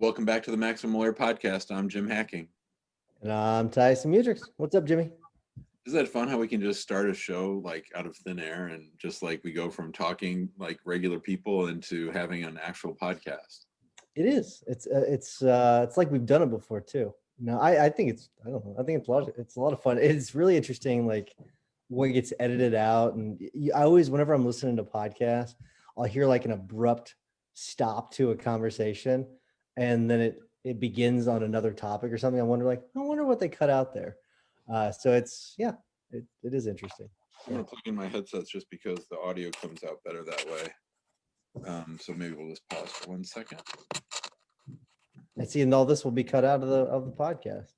Welcome back to the Maximum Lawyer Podcast. I'm Jim Hacking. And I'm Tyson and Jim. What's up, Jimmy? Isn't that fun how we can just start a show like out of thin air and just like we go from talking like regular people into having an actual podcast? It is. It's like we've done it before too. No, I think I don't know. I think it's a lot of fun. It's really interesting, like what gets edited out. And I always, whenever I'm listening to podcasts, I'll hear like an abrupt stop to a conversation, and then it begins on another topic or something. I wonder what they cut out there. So it is interesting. I'm gonna plug in my headsets just because the audio comes out better that way. So maybe we'll just pause for 1 second. And see, and all this will be cut out of the podcast.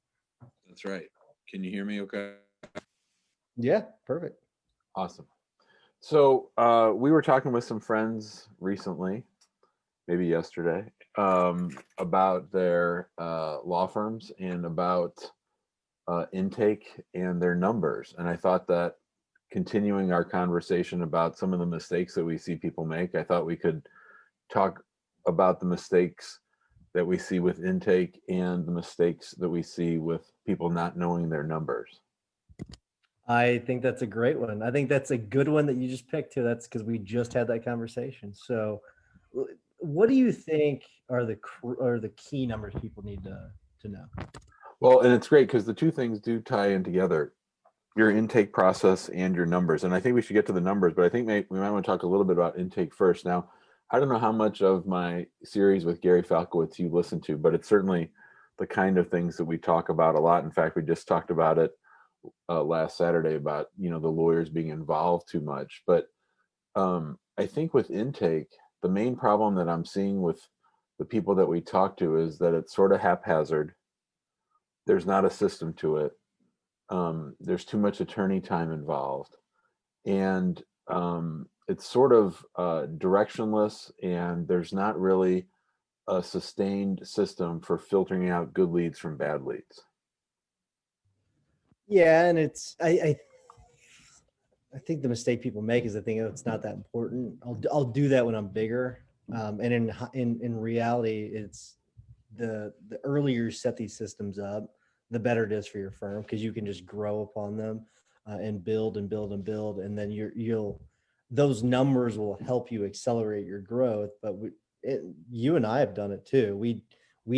That's right. Can you hear me okay? Yeah, perfect. Awesome. So we were talking with some friends recently, maybe yesterday, about their law firms and about intake and their numbers. And I thought that continuing our conversation about some of the mistakes that we see people make, I thought we could talk about the mistakes that we see with intake and the mistakes that we see with people not knowing their numbers. I think that's a great one. I think that's a good one that you just picked too. That's because we just had that conversation. So what do you think are the key numbers people need to know? Well, and it's great because the two things do tie in together, your intake process and your numbers. And I think we should get to the numbers, but I think we might want to talk a little bit about intake first. Now, I don't know how much of my series with Gary Falkowitz you listen to, but it's certainly the kind of things that we talk about a lot. In fact, we just talked about it last Saturday about, the lawyers being involved too much. But I think with intake, the main problem that I'm seeing with the people that we talk to is that it's sort of haphazard. There's not a system to it. There's too much attorney time involved. And it's sort of directionless, and there's not really a sustained system for filtering out good leads from bad leads. Yeah, and I think the mistake people make is they think it's not that important. I'll do that when I'm bigger, and in reality, it's the earlier you set these systems up, the better it is for your firm, because you can just grow upon them and build and build and build, and then those numbers will help you accelerate your growth. But you and I have done it too. We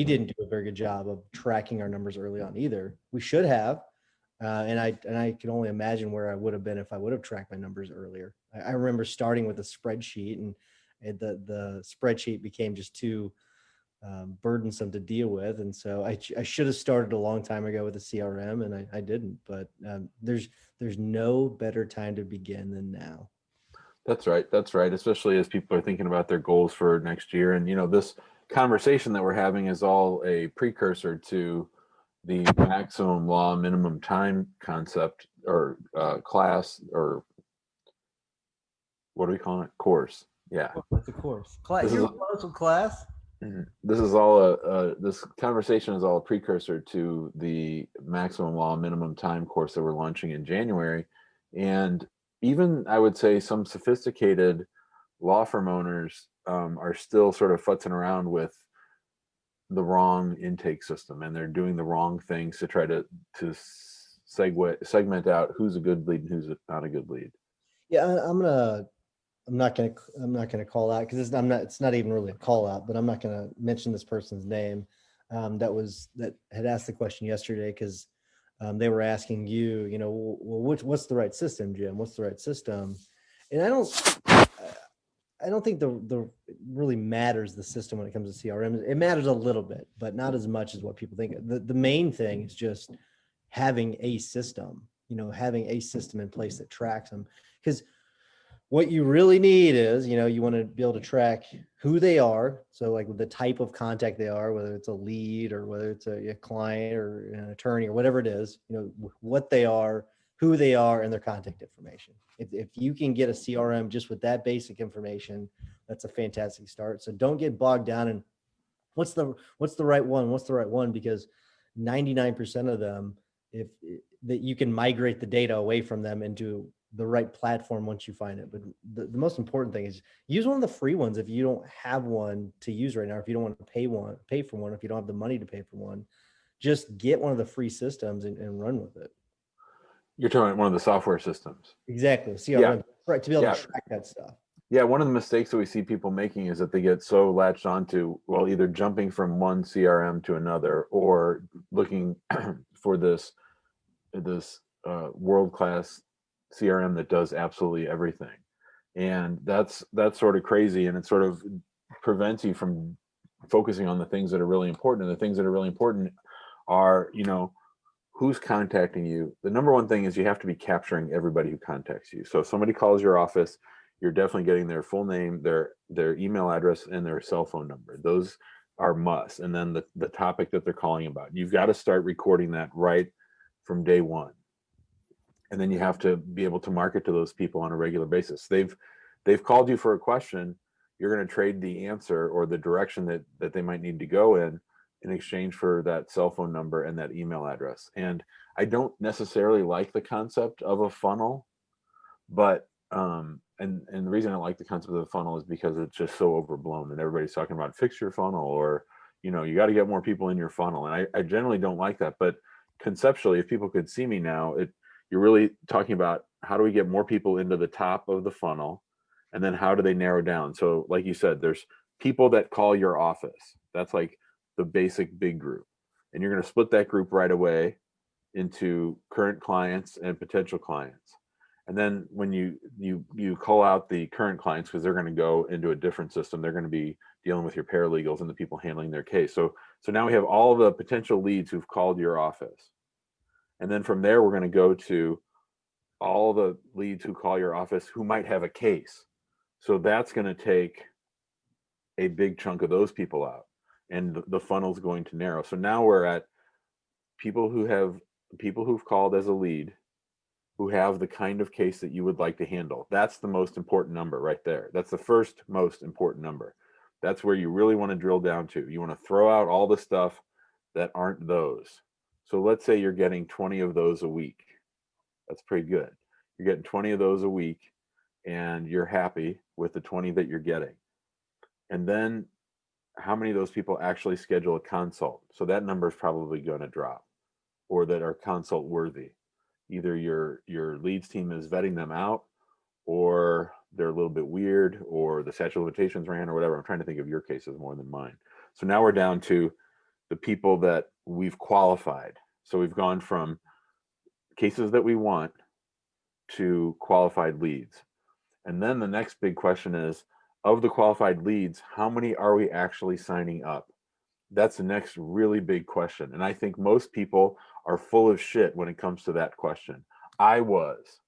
didn't do a very good job of tracking our numbers early on either. We should have. And I can only imagine where I would have been if I would have tracked my numbers earlier. I remember starting with a spreadsheet, and the spreadsheet became just too burdensome to deal with. And so I should have started a long time ago with a CRM, and I didn't. But there's no better time to begin than now. That's right. Especially as people are thinking about their goals for next year. And, this conversation that we're having is all a precursor to the maximum law minimum time concept or class, or what do we call it? Course. Yeah. It's a course. Class. You're close with class. This is all this conversation is all a precursor to the maximum law minimum time course that we're launching in January. And even I would say some sophisticated law firm owners are still sort of futzing around with the wrong intake system, and they're doing the wrong things to try to segment out who's a good lead and who's not a good lead. Yeah, I'm not gonna call out, because it's not even really a call out, but I'm not gonna mention this person's name that had asked the question yesterday, because they were asking you, what's the right system, Jim? What's the right system? And I don't think the really matters the system when it comes to CRM. It matters a little bit, but not as much as what people think. The main thing is just having a system, having a system in place that tracks them. Because what you really need is, you want to be able to track who they are. So like the type of contact they are, whether it's a lead or whether it's a client or an attorney or whatever it is, what they are, who they are, and their contact information. If you can get a CRM just with that basic information, that's a fantastic start. So don't get bogged down in what's the right one, because 99% of them, that you can migrate the data away from them into the right platform once you find it. But the most important thing is use one of the free ones if you don't have one to use right now. If you don't want to pay for one, if you don't have the money to pay for one, just get one of the free systems and run with it. You're talking about one of the software systems. Exactly. CRM, right? To be able Yeah. to track that stuff. Yeah, one of the mistakes that we see people making is that they get so latched onto, well, either jumping from one CRM to another or looking for this world-class CRM that does absolutely everything. And that's sort of crazy, and it sort of prevents you from focusing on the things that are really important. And the things that are really important are, who's contacting you. The number one thing is you have to be capturing everybody who contacts you. So if somebody calls your office, you're definitely getting their full name, their email address, and their cell phone number. Those are must. And then the topic that they're calling about. You've got to start recording that right from day one. And then you have to be able to market to those people on a regular basis. They've called you for a question. You're going to trade the answer or the direction that they might need to go in exchange for that cell phone number and that email address. And I don't necessarily like the concept of a funnel, but and the reason I like the concept of the funnel is because it's just so overblown, and everybody's talking about fix your funnel, or you got to get more people in your funnel. And I generally don't like that, but conceptually, if people could see me now, you're really talking about how do we get more people into the top of the funnel, and then how do they narrow down? So like you said, there's people that call your office. That's like the basic big group, and you're going to split that group right away into current clients and potential clients. And then when you call out the current clients, because they're going to go into a different system, they're going to be dealing with your paralegals and the people handling their case. So now we have all the potential leads who've called your office. And then from there, we're going to go to all the leads who call your office who might have a case. So that's going to take a big chunk of those people out, and the funnel's going to narrow. So now we're at people who've called as a lead, who have the kind of case that you would like to handle. That's the most important number right there. That's the first most important number. That's where you really want to drill down to. You want to throw out all the stuff that aren't those. So let's say you're getting 20 of those a week. That's pretty good. You're getting 20 of those a week, and you're happy with the 20 that you're getting. And then how many of those people actually schedule a consult? So that number is probably going to drop, or that are consult worthy. Either your leads team is vetting them out, or they're a little bit weird, or the statute of limitations ran, or whatever. I'm trying to think of your cases more than mine. So now we're down to the people that we've qualified. So we've gone from cases that we want to qualified leads. And then the next big question is, of the qualified leads, how many are we actually signing up? That's the next really big question. And I think most people are full of shit when it comes to that question. I was,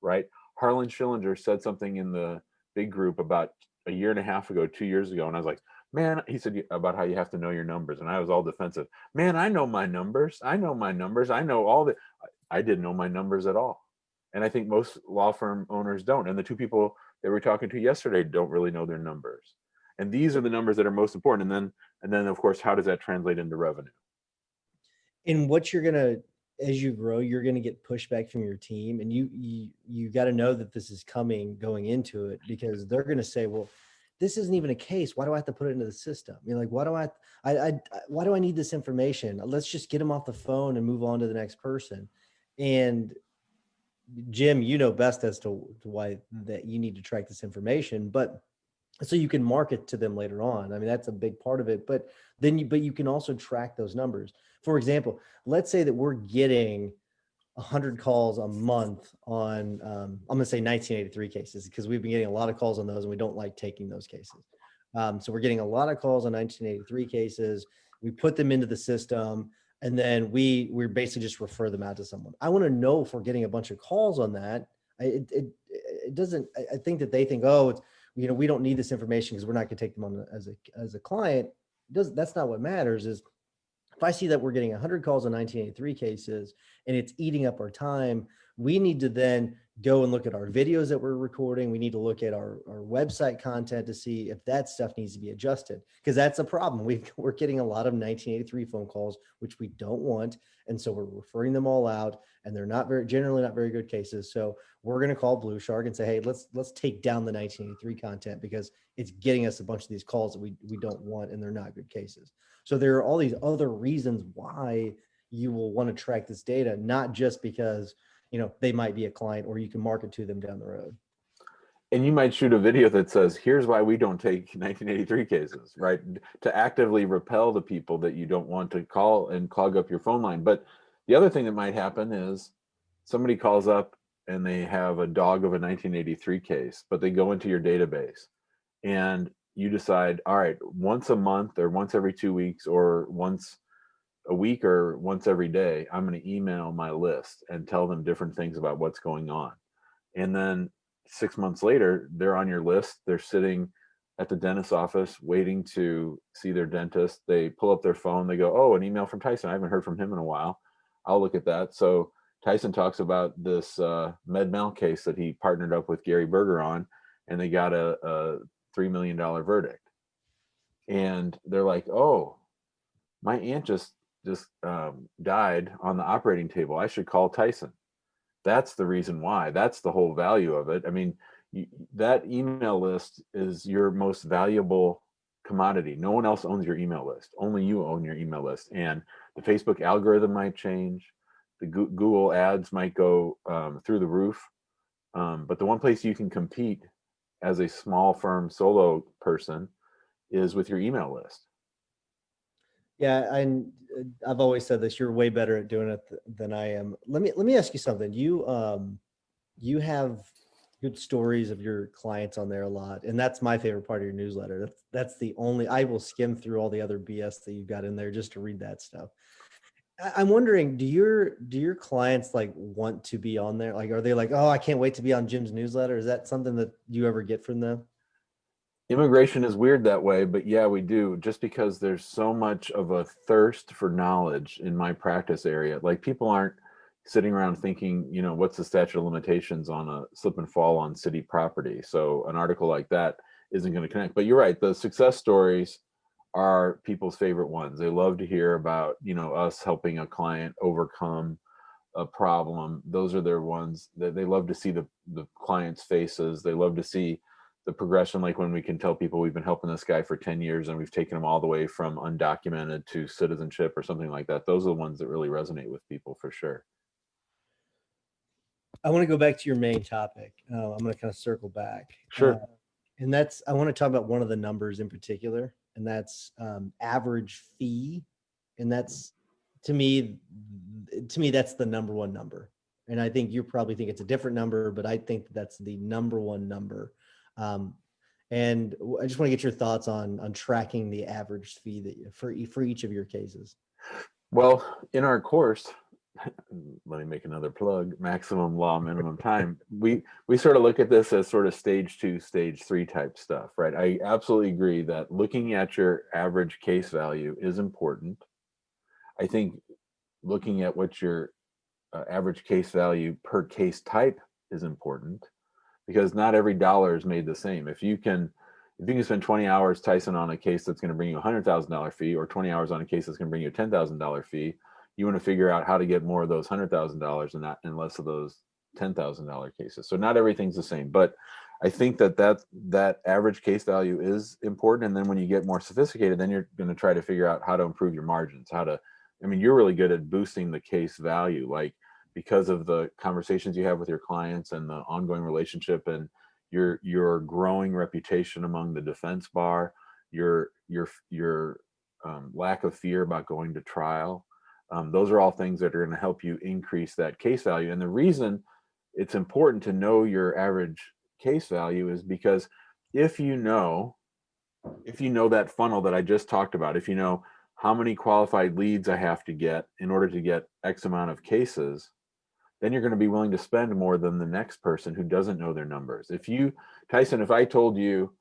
right? Harlan Schillinger said something in the big group about a year and a half ago, 2 years ago. And I was like, man, he said about how you have to know your numbers. And I was all defensive. Man, I know my numbers. I know my numbers. I know all the, I didn't know my numbers at all. And I think most law firm owners don't. And the two people that we're talking to yesterday don't really know their numbers. And these are the numbers that are most important. And then of course, how does that translate into revenue? And what you're gonna, as you grow, you're gonna get pushback from your team, and you got to know that this is coming going into it, because they're gonna say, well, this isn't even a case. Why do I have to put it into the system? Like, why do why do I need this information? Let's just get them off the phone and move on to the next person. And Jim, you know best as to why that you need to track this information, but so you can market to them later on. I mean, that's a big part of it. But you can also track those numbers. For example, let's say that we're getting 100 calls a month on, I'm going to say 1983 cases, because we've been getting a lot of calls on those and we don't like taking those cases. So we're getting a lot of calls on 1983 cases. We put them into the system, and then we basically just refer them out to someone. I want to know if we're getting a bunch of calls on that. It doesn't, I think that they think, oh, it's, we don't need this information because we're not going to take them on as a client. That's not what matters. Is if I see that we're getting 100 calls on 1983 cases and it's eating up our time, we need to then go and look at our videos that we're recording. We need to look at our website content to see if that stuff needs to be adjusted, because that's a problem. We're getting a lot of 1983 phone calls, which we don't want. And so we're referring them all out, and they're generally not very good cases. So we're going to call Blue Shark and say, hey, let's take down the 1983 content because it's getting us a bunch of these calls that we don't want, and they're not good cases. So there are all these other reasons why you will want to track this data, not just because they might be a client or you can market to them down the road. And you might shoot a video that says, here's why we don't take 1983 cases, right? To actively repel the people that you don't want to call and clog up your phone line. But the other thing that might happen is somebody calls up and they have a dog of a 1983 case, but they go into your database and you decide, all right, once a month or once every 2 weeks or once a week or once every day, I'm going to email my list and tell them different things about what's going on. And then 6 months later, they're on your list. They're sitting at the dentist's office waiting to see their dentist. They pull up their phone. They go, oh, an email from Tyson. I haven't heard from him in a while. I'll look at that. So Tyson talks about this med mal case that he partnered up with Gary Berger on, and they got a $3 million verdict. And they're like, oh, my aunt just died on the operating table. I should call Tyson. That's the reason why. That's the whole value of it. I mean, that email list is your most valuable commodity. No one else owns your email list. Only you own your email list. And the Facebook algorithm might change. The Google ads might go through the roof. But the one place you can compete as a small firm solo person is with your email list. Yeah, and I've always said this. You're way better at doing it than I am. Let me ask you something. You have good stories of your clients on there a lot, and that's my favorite part of your newsletter. That's the only. I will skim through all the other BS that you've got in there just to read that stuff. I'm wondering, do your clients like want to be on there? Like, are they like, oh, I can't wait to be on Jim's newsletter? Is that something that you ever get from them? Immigration is weird that way, but yeah, we do, just because there's so much of a thirst for knowledge in my practice area. Like, people aren't sitting around thinking, what's the statute of limitations on a slip and fall on city property? So an article like that isn't going to connect. But you're right, the success stories are people's favorite ones. They love to hear about, us helping a client overcome a problem. Those are their ones that they love to see the clients' faces. They love to see the progression, like when we can tell people we've been helping this guy for 10 years and we've taken him all the way from undocumented to citizenship or something like that. Those are the ones that really resonate with people for sure. I want to go back to your main topic. I'm going to kind of circle back. Sure. And I want to talk about one of the numbers in particular, and that's average fee. And that's, to me, that's the number one number. And I think you probably think it's a different number, but I think that's the number one number. And I just want to get your thoughts on tracking the average fee that for each of your cases. Well, in our course, let me make another plug, maximum law, minimum time. We sort of look at this as sort of stage 2, stage 3 type stuff, right? I absolutely agree that looking at your average case value is important. I think looking at what your average case value per case type is important, because not every dollar is made the same. If you can spend 20 hours, Tyson, on a case that's going to bring you a $100,000 fee, or 20 hours on a case that's going to bring you a $10,000 fee, you want to figure out how to get more of those $100,000 and less of those $10,000 cases. So not everything's the same, but I think that average case value is important. And then when you get more sophisticated, then you're going to try to figure out how to improve your margins, you're really good at boosting the case value, like, because of the conversations you have with your clients and the ongoing relationship and your growing reputation among the defense bar, your lack of fear about going to trial. Those are all things that are going to help you increase that case value. And the reason it's important to know your average case value is because if you know that funnel that I just talked about, if you know how many qualified leads I have to get in order to get X amount of cases, then you're going to be willing to spend more than the next person who doesn't know their numbers. Tyson, if I told you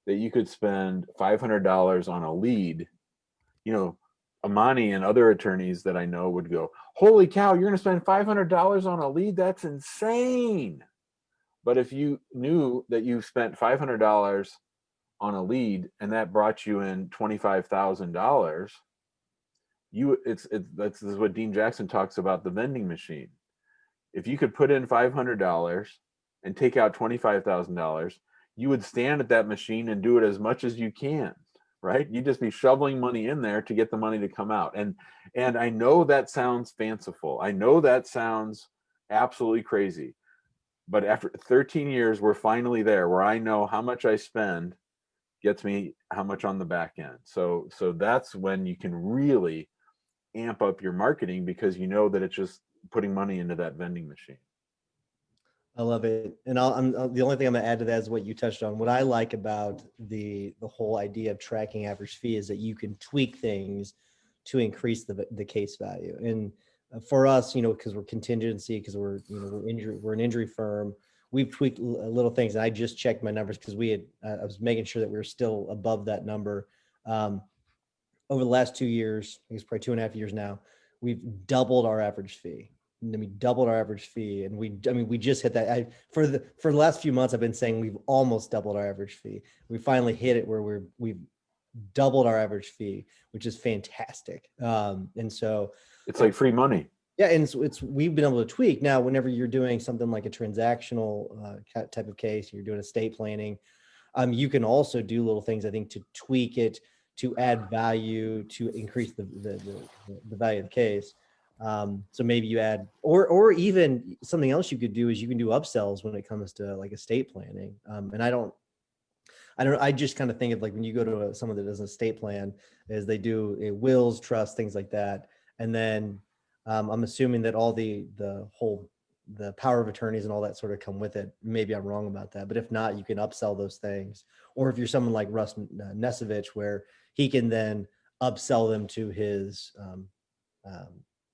that you could spend $500 on a lead, Amani and other attorneys that I know would go, holy cow, you're going to spend $500 on a lead? That's insane. But if you knew that you spent $500 on a lead and that brought you in $25,000, this is what Dean Jackson talks about, the vending machine. If you could put in $500 and take out $25,000, you would stand at that machine and do it as much as you can, right? You'd just be shoveling money in there to get the money to come out. And I know that sounds fanciful. I know that sounds absolutely crazy. But after 13 years, we're finally there where I know how much I spend gets me how much on the back end. So that's when you can really amp up your marketing, because you know that it's just putting money into that vending machine. I love it. And the only thing I'm gonna add to that is what you touched on. What I like about the whole idea of tracking average fee is that you can tweak things to increase the case value. And for us, because we're contingency, because we're an injury firm, we've tweaked little things. And I just checked my numbers because I was making sure that we were still above that number. Over the last 2 years, I guess probably 2.5 years now, we've doubled our average fee. And then we doubled our average fee, and we just hit that. For the last few months, I've been saying we've almost doubled our average fee. We finally hit it where we've doubled our average fee, which is fantastic. And so it's like free money. Yeah, and we've been able to tweak. Now, whenever you're doing something like a transactional type of case, you're doing estate planning, you can also do little things, I think, to tweak it, to add value, to increase the value of the case. So maybe you add, or even something else you could do is you can do upsells when it comes to like estate planning. And I just kind of think of like when you go to someone that does an estate plan, is they do wills, trusts, things like that. And then I'm assuming that all the power of attorneys and all that sort of come with it. Maybe I'm wrong about that, but if not, you can upsell those things. Or if you're someone like Russ Nesovich, where he can then upsell them to his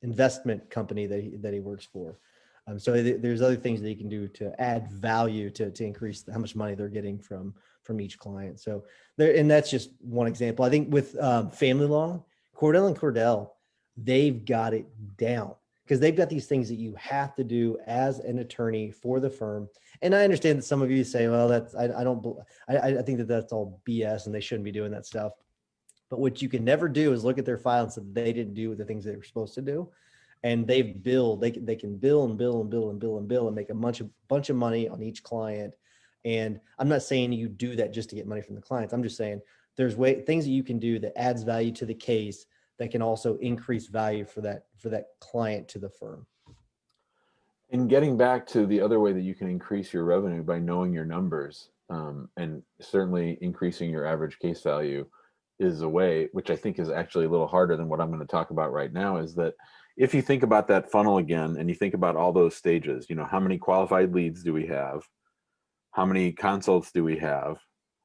investment company that he works for. So there's other things that you can do to add value to increase how much money they're getting from each client. So and that's just one example. I think with family law, Cordell and Cordell, they've got it down, because they've got these things that you have to do as an attorney for the firm. And I understand that some of you say, well, I think that's all BS and they shouldn't be doing that stuff. But what you can never do is look at their file and say they didn't do the things they were supposed to do. And they can bill and make a bunch of money on each client. And I'm not saying you do that just to get money from the clients. I'm just saying there's things that you can do that adds value to the case that can also increase value for that client to the firm. And getting back to the other way that you can increase your revenue by knowing your numbers, and certainly increasing your average case value is a way, which I think is actually a little harder than what I'm going to talk about right now, is that if you think about that funnel again, and you think about all those stages, how many qualified leads do we have? How many consults do we have?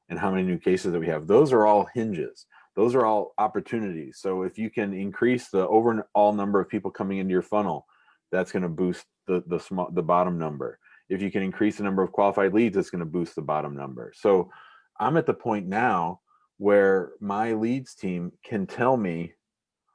And how many new cases that we have? Those are all hinges. Those are all opportunities. So if you can increase the overall number of people coming into your funnel, that's going to boost the bottom number. If you can increase the number of qualified leads, it's going to boost the bottom number. So I'm at the point now where my leads team can tell me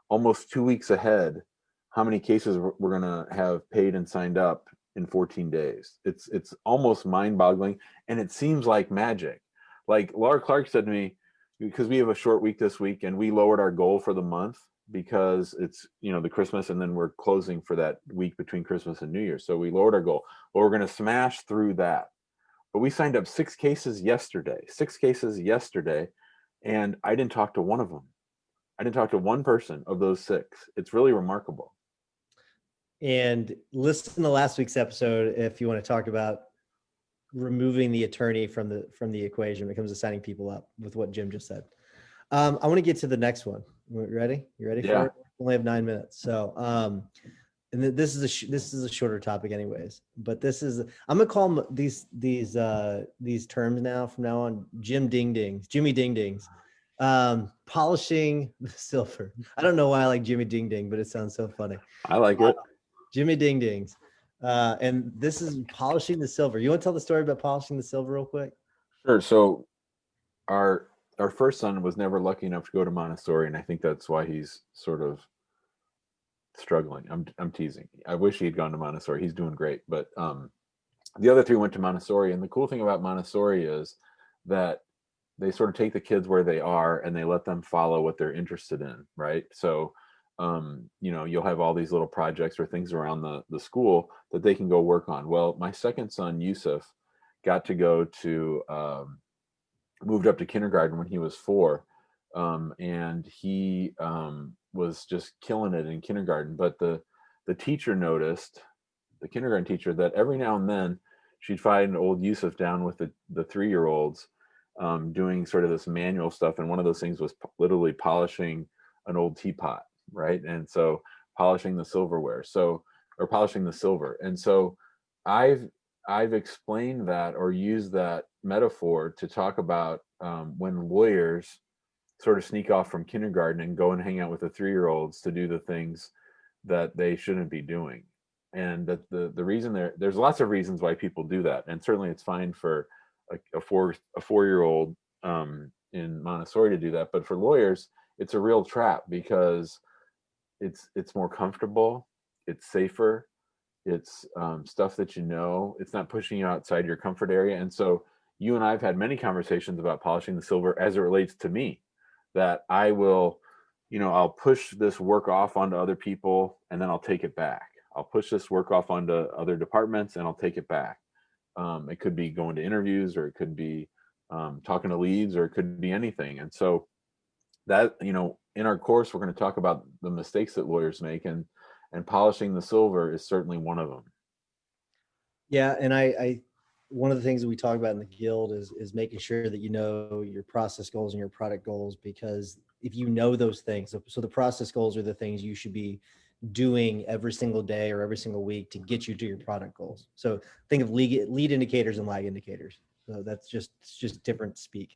almost 2 weeks ahead how many cases we're going to have paid and signed up in 14 days. It's almost mind-boggling, and it seems like magic. Like Laura Clark said to me, because we have a short week this week and we lowered our goal for the month because it's the Christmas, and then we're closing for that week between Christmas and New Year's. So we lowered our goal. Well, we're going to smash through that. But we signed up 6 cases yesterday, and I didn't talk to one of them. I didn't talk to one person of those 6. It's really remarkable. And listen to last week's episode if you want to talk about removing the attorney from the equation when it comes to signing people up, with what Jim just said. I want to get to the next one. You ready? You ready for it? We only have 9 minutes. So, and this is a shorter topic anyways, but I'm going to call them these terms now from now on, Jimmy Ding Dings. Polishing the silver. I don't know why I like Jimmy Ding Ding, but it sounds so funny. I like it. Jimmy Ding Dings. And this is polishing the silver. You want to tell the story about polishing the silver real quick? Sure. So our first son was never lucky enough to go to Montessori, and I think that's why he's sort of struggling. I'm teasing. I wish he had gone to Montessori. He's doing great, but The other three went to Montessori. And the cool thing about Montessori is that they sort of take the kids where they are and they let them follow what they're interested in, right? So, you'll have all these little projects or things around the school that they can go work on. Well, my second son, Yusuf, got to go to, moved up to kindergarten when he was 4. And he was just killing it in kindergarten. But the teacher noticed, the kindergarten teacher, that every now and then she'd find old Yusuf down with the 3-year-olds doing sort of this manual stuff. And one of those things was literally polishing an old teapot, right? And so polishing the silverware, or polishing the silver. And so I've explained that, or used that metaphor to talk about when lawyers sort of sneak off from kindergarten and go and hang out with the 3-year-olds to do the things that they shouldn't be doing. And that the reason there's lots of reasons why people do that. And certainly it's fine for a 4-year-old in Montessori to do that. But for lawyers, it's a real trap, because it's more comfortable, it's safer, it's stuff that it's not pushing you outside your comfort area. And so you and I've had many conversations about polishing the silver as it relates to me, that I will, I'll push this work off onto other people and then I'll take it back. I'll push this work off onto other departments and I'll take it back. It could be going to interviews, or it could be talking to leads, or it could be anything. And so that, in our course, we're going to talk about the mistakes that lawyers make, and polishing the silver is certainly one of them. Yeah. And I one of the things that we talk about in the guild is making sure that you know your process goals and your product goals, because if you know those things, so the process goals are the things you should be doing every single day or every single week to get you to your product goals. So think of lead indicators and lag indicators. So it's just different speak.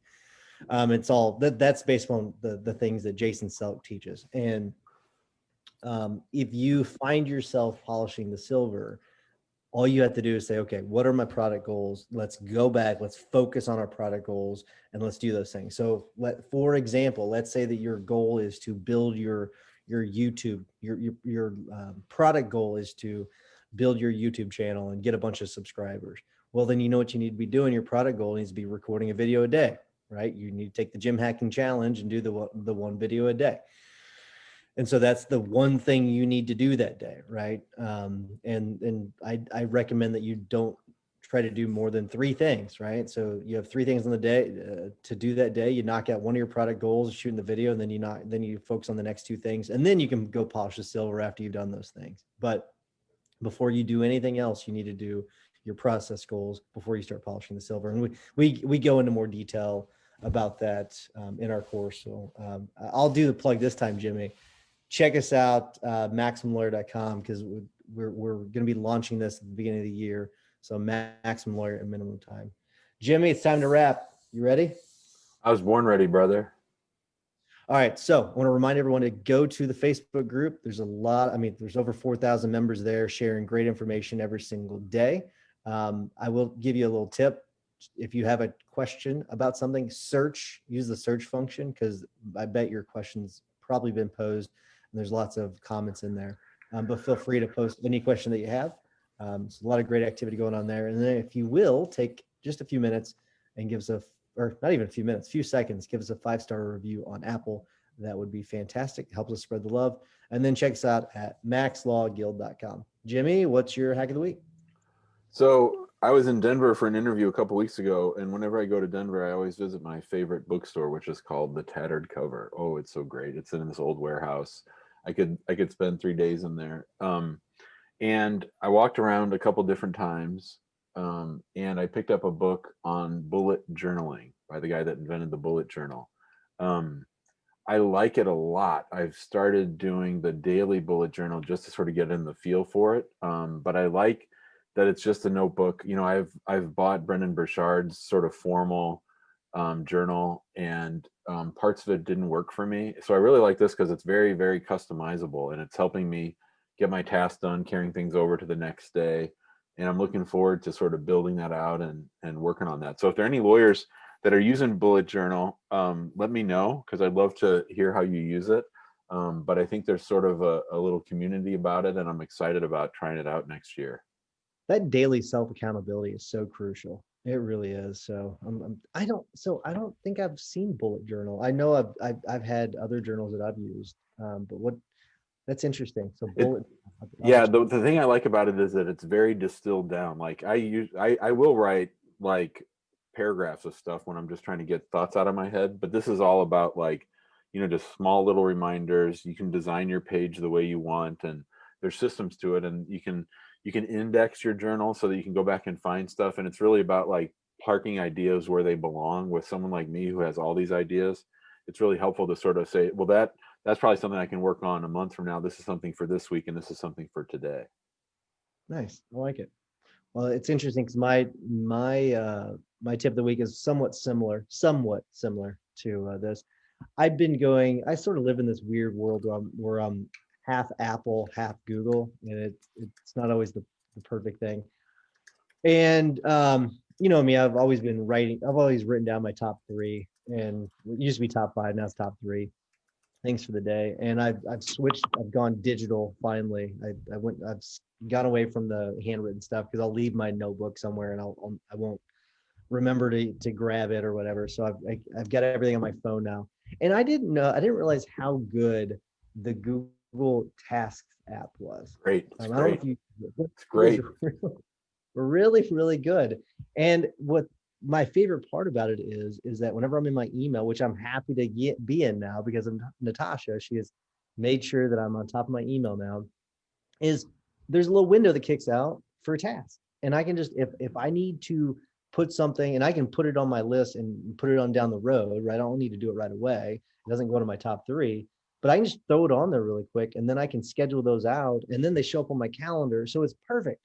It's all that's based on the things that Jason Selk teaches. And if you find yourself polishing the silver, all you have to do is say, okay, what are my product goals? Let's go back, let's focus on our product goals, and let's do those things. So for example, let's say that your goal is to build your YouTube, your product goal is to build your YouTube channel and get a bunch of subscribers. Well, then you know what you need to be doing. Your product goal needs to be recording a video a day, right? You need to take the gym hacking challenge and do the one video a day. And so that's the one thing you need to do that day, right? And I recommend that you don't try to do more than 3 things, right? So you have 3 things on the day to do that day. You knock out one of your product goals, shooting the video, and then you focus on the next 2 things, and then you can go polish the silver after you've done those things. But before you do anything else, you need to do your process goals before you start polishing the silver. And we go into more detail about that in our course. So I'll do the plug this time, Jimmy. Check us out, MaximumLawyer.com, because we're going to be launching this at the beginning of the year. So Maximum Lawyer at minimum time. Jimmy, it's time to wrap. You ready? I was born ready, brother. All right. So I want to remind everyone to go to the Facebook group. There's there's over 4,000 members there sharing great information every single day. I will give you a little tip. If you have a question about something, use the search function, because I bet your question's probably been posed. And there's lots of comments in there, but feel free to post any question that you have. So a lot of great activity going on there. And then if you will take just a few minutes and give us or not even a few minutes, few seconds, give us a 5-star review on Apple. That would be fantastic. It helps us spread the love. And then check us out at maxlawguild.com. Jimmy, what's your hack of the week? So I was in Denver for an interview a couple weeks ago, and whenever I go to Denver, I always visit my favorite bookstore, which is called The Tattered Cover. Oh, it's so great. It's in this old warehouse. I could spend 3 days in there. And I walked around a couple different times, and I picked up a book on bullet journaling by the guy that invented the bullet journal. I like it a lot. I've started doing the daily bullet journal just to sort of get in the feel for it. But I like that it's just a notebook. I've bought Brendan Burchard's sort of formal journal, and parts of it didn't work for me. So I really like this because it's very, very customizable, and it's helping me get my tasks done, carrying things over to the next day. And I'm looking forward to sort of building that out and working on that. So if there are any lawyers that are using bullet journal, let me know, because I'd love to hear how you use it. But I think there's sort of a little community about it, and I'm excited about trying it out next year. that daily self accountability is so crucial. It really is. So I don't think I've seen bullet journal. I know I've had other journals that I've used, but that's interesting. So bullet. Yeah, the thing I like about it is that it's very distilled down. Like I will write like paragraphs of stuff when I'm just trying to get thoughts out of my head, but this is all about like, just small little reminders. You can design your page the way you want, and there's systems to it, and you can index your journal so that you can go back and find stuff. And it's really about like parking ideas where they belong. With someone like me who has all these ideas, it's really helpful to sort of say, well, that's probably something I can work on a month from now. This is something for this week, and this is something for today. Nice. I like it. Well, it's interesting because my tip of the week is somewhat similar to this. I sort of live in this weird world where I'm half Apple, half Google, and it's not always the perfect thing. And me, I've always written down my top 3, and it used to be top 5, now it's top 3 things for the day. And I've gone digital finally. I've gone away from the handwritten stuff because I'll leave my notebook somewhere and I won't remember to grab it or whatever. So I've got everything on my phone now. And I didn't realize how good the Google Tasks app was. Great. It's I don't know great. if you, It's great. really, really good. And what my favorite part about it is that whenever I'm in my email, which I'm happy to be in now because of Natasha, she has made sure that I'm on top of my email now, is there's a little window that kicks out for a task. And I can just, if I need to put something, and I can put it on my list and put it on down the road, right? I don't need to do it right away. It doesn't go to my top 3, but I can just throw it on there really quick, and then I can schedule those out, and then they show up on my calendar. So it's perfect.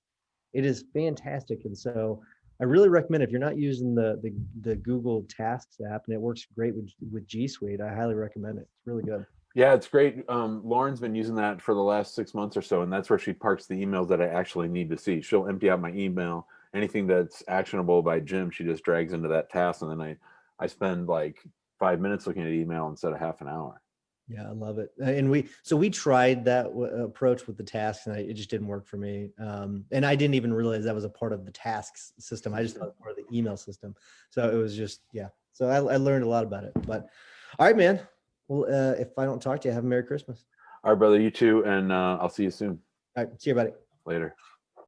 It is fantastic. And so I really recommend, if you're not using the Google Tasks app, and it works great with G Suite, I highly recommend it. It's really good. Yeah, it's great. Lauren's been using that for the last 6 months or so, and that's where she parks the emails that I actually need to see. She'll empty out my email. Anything that's actionable by Jim, she just drags into that task, and then I spend like 5 minutes looking at email instead of half an hour. Yeah, I love it. And we tried that approach with the tasks, and it just didn't work for me. And I didn't even realize that was a part of the tasks system. I just thought it was part of the email system. So it was just, yeah. So I learned a lot about it. But all right, man. Well, if I don't talk to you, have a Merry Christmas. All right, brother. You too, and I'll see you soon. All right, see you, buddy. Later.